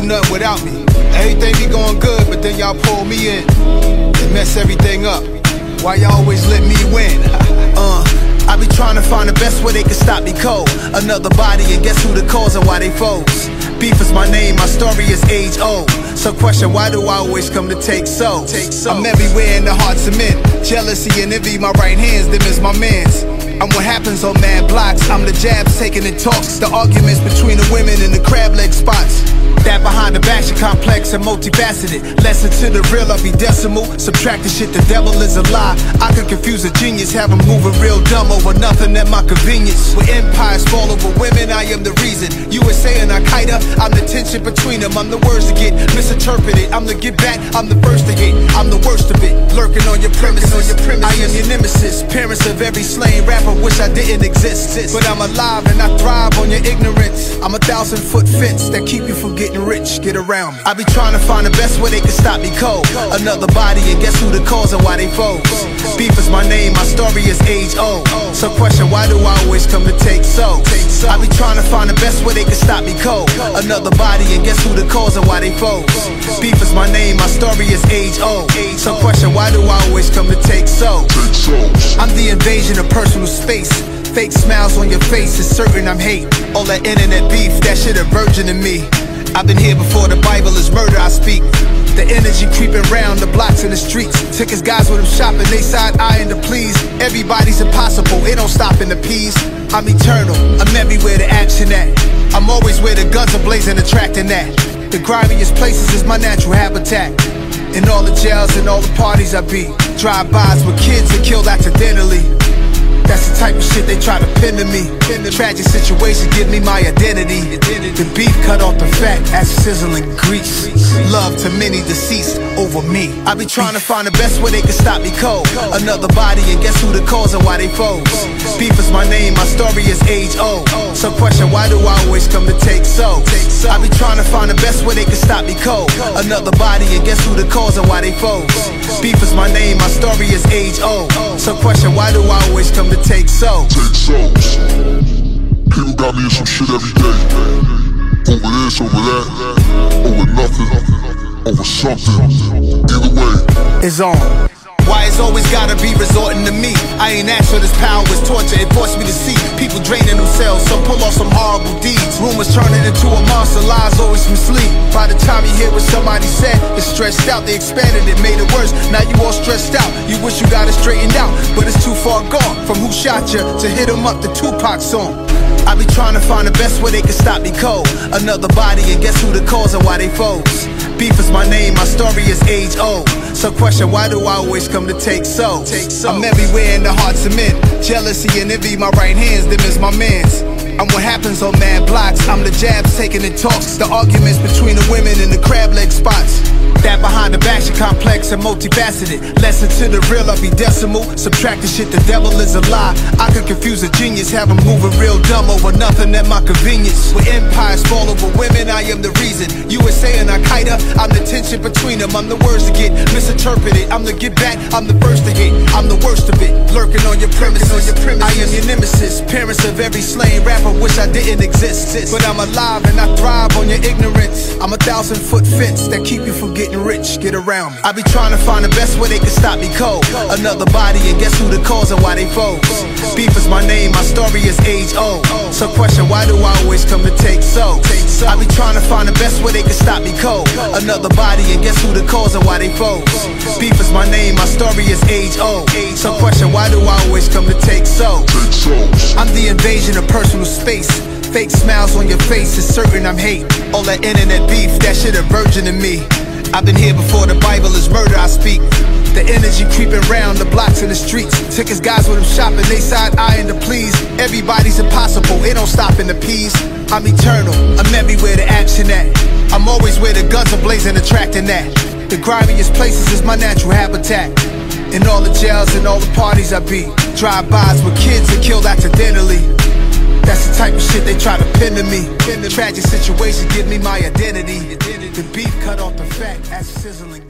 nothing without me. Everything be going good, but then y'all pull me in and mess everything up. Why y'all always let me win? I be trying to find the best way they can stop me cold. Another body, and guess who the cause and why they foes? Beef is my name, my story is age old. So question, why do I always come to take souls? I'm everywhere in the hearts of men. Jealousy and envy, my right hands, them is my mans. I'm what happens on mad blocks. I'm the jabs taking the talks, the arguments between the women in the crab leg spots. That behind the back, you're complex and multifaceted. Lesson to the real, I'll be decimal. Subtract the shit, the devil is a lie. I could confuse a genius, have him moving real dumb over nothing at my convenience. When empires fall over women, I am the reason. USA and Al-Qaeda, I'm the tension between them. I'm the words to get misinterpreted. I'm the get back, I'm the first to hit. I'm the worst of it, lurking on your premises. I am your nemesis, parents of every slain rapper wish I didn't exist. But I'm alive and I thrive on your ignorance. I'm 1,000-foot fence that keep you from getting rich, get around me. I be trying to find the best way they can stop me cold. Another body, and guess who the cause and why they foes? Beef is my name, my story is age old. So question, why do I always come to take souls? I be trying to find the best way they can stop me cold. Another body, and guess who the cause and why they foes? Beef is my name, my story is age old. So question, why do I always come to take souls? I'm the invasion of personal space. Fake smiles on your face, it's certain I'm hate. All that internet beef, that shit a virgin to me. I've been here before the Bible is murder I speak. The energy creeping round the blocks in the streets. Tickets guys with them shopping, they side eyeing to please. Everybody's impossible, it don't stop in the peas. I'm eternal, I'm everywhere the action at. I'm always where the guns are blazing, attracting that. The grimiest places is my natural habitat. In all the jails and all the parties I be. Drive-bys with kids that killed accidentally. That's the type of shit they try to pin to me. Tragic situations give me my identity. The beef cut off the fat as sizzling grease. Love to many deceased over me. I be trying to find the best way they can stop me cold. Another body, and guess who the cause and why they foes? Beef is my name, my story is age old. So question, why do I always come to take souls? I be trying to find the best way they can stop me cold. Another body, and guess who the cause and why they foes? Beef is my name, my story is age old. So question, why do I always come to take souls? People got me in some shit every day. Over this, over that, over nothing, over something. Either way, it's on. Why it's always gotta be resorting to me? I ain't asked for this power, it's torture, it forced me to see people draining themselves, some pull off some horrible deeds. Rumors turning into a monster, lies always from sleep. By the time you hear what somebody said, it's stretched out, they expanded it, made it worse. Now you all stressed out, you wish you got it straightened out, but it's too far gone. From who shot you to hit 'em up, the Tupac song. I be trying to find the best way they can stop me cold. Another body, and guess who the cause and why they foes? Beef is my name, my story is age old. So question, why do I always come to take souls? I'm everywhere in the hearts of men. Jealousy and envy, my right hands, them is my mans. I'm what happens on mad blocks. I'm the jabs taking the talks, the arguments between the women in the crab leg spots. That behind the back, you're complex and multifaceted. Lesson to the real, I'll be decimal. Subtract the shit, the devil is a lie. I could confuse a genius, have him moving real dumb over nothing at my convenience. When empires fall over women, I am the reason. USA and Al-Qaeda, I'm the tension between them. I'm the words to get misinterpreted. I'm the get back, I'm the first to hit. I'm the worst of it, lurking on your premises. I am your nemesis, parents of every slain rapper wish I didn't exist. But I'm alive and I thrive on your ignorance. I'm 1,000-foot fence that keep you from getting rich, get around me. I be trying to find the best way they can stop me cold. Another body, and guess who the cause and why they foes? Beef is my name, my story is age old. So question, why do I always come to take souls? I be trying to find the best way they can stop me cold. Another body, and guess who the cause and why they foes? Beef is my name, my story is age old. So question, why do I always come to take souls? I'm the invasion of personal space. Fake smiles on your face, it's certain I'm hate. All that internet beef, that shit a virgin to me. I've been here before the Bible is murder I speak. The energy creeping round the blocks in the streets. Tickets guys with them shopping, they side eyeing to please. Everybody's impossible, it don't stop in the peas. I'm eternal, I'm everywhere the action at. I'm always where the guns are blazing, attracting that. The grimiest places is my natural habitat. In all the jails and all the parties I be. Drive-bys with kids that killed accidentally. That's the type of shit they try to pin to me. Tragic situations give me my identity. The beef cut off the fat as sizzling.